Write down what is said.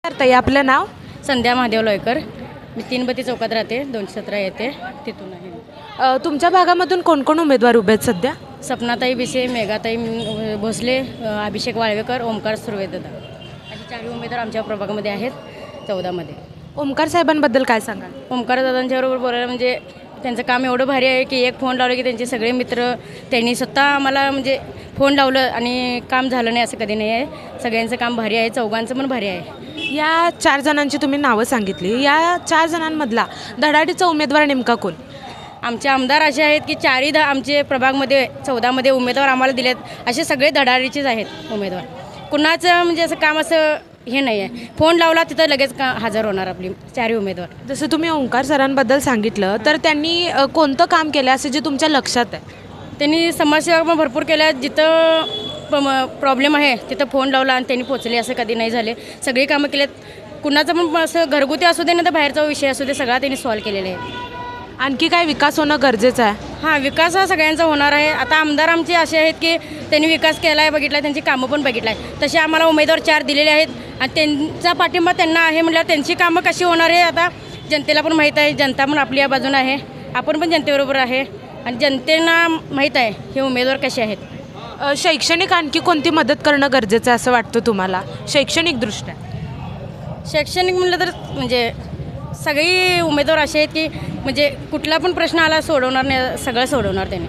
ताई आपलं नाव? संध्या महादेव लोयकर. मी तीनबती चौकात राहते, 217 येते, तिथून आहे. तुमच्या भागामधून कोण कोण उमेदवार उभे आहेत सध्या? सपनाताई बिसे, मेघाताई भोसले, अभिषेक वाळवेकर, ओमकार सुर्वेदादा असे चारही उमेदवार आमच्या प्रभागामध्ये आहेत. 14मध्ये ओमकार साहेबांबद्दल काय सांगाल? ओमकार दादांच्याबरोबर बोलायला म्हणजे त्यांचं काम एवढं भारी आहे की एक फोन लावलं की त्यांचे सगळे मित्र त्यांनी स्वतः आम्हाला म्हणजे फोन लावलं आणि काम झालं नाही असं कधी नाही आहे. सगळ्यांचं काम भारी आहे, चौघांचं पण भारी आहे. या 4 जणांची तुम्ही नावं सांगितली. या 4 जणांमधला धडाडीचा उमेदवार नेमका कोण? आमचे आमदार असे आहेत की चारही आमचे प्रभागमध्ये 14मध्ये उमेदवार आम्हाला दिलेत. असे सगळे धडाडीचेच आहेत उमेदवार. कुणाचं म्हणजे असं काम असं हे नाही आहे. फोन लावला तिथं लगेच हजर होणार आपली चारही उमेदवार. जसं तुम्ही ओंकार सरांबद्दल सांगितलं तर त्यांनी कोणतं काम केलं असं जे तुमच्या लक्षात आहे? त्यांनी समाजसेवा पण भरपूर केल्या. जिथं प्रॉब्लेम आहे तिथं फोन लावला आणि त्यांनी पोचले असं कधी नाही झाले. सगळी कामं केलेत. कुणाचं पण असं घरगुती असू दे ना तर बाहेरचा विषय असू दे सगळा त्यांनी सॉल्व केलेला आहे. आणखी काय विकास होणं गरजेचं आहे? हां, विकास हा सगळ्यांचा होणार आहे. आता आमदार आमचे असे आहेत की त्यांनी विकास केला आहे, बघितला आहे, त्यांची कामं पण बघितलं आहे. तसे आम्हाला उमेदवार 4 दिलेले आहेत आणि त्यांचा पाठिंबा त्यांना आहे म्हटल्यावर त्यांची कामं कशी होणार आहे आता जनतेला पण माहीत आहे. जनता पण आपल्या बाजूने आहे, आपण पण जनतेबरोबर आहे आणि जनतेला माहीत आहे हे उमेदवार कसे आहेत. शैक्षणिक आणखी कोणती मदत करणं गरजेचं आहे असं वाटतं तुम्हाला शैक्षणिकदृष्ट्या? शैक्षणिक म्हटलं तर म्हणजे सगळी उमेदवार असे आहेत की म्हणजे कुठला पण प्रश्न आला सोडवणार नाही, सगळं सोडवणार त्यांनी.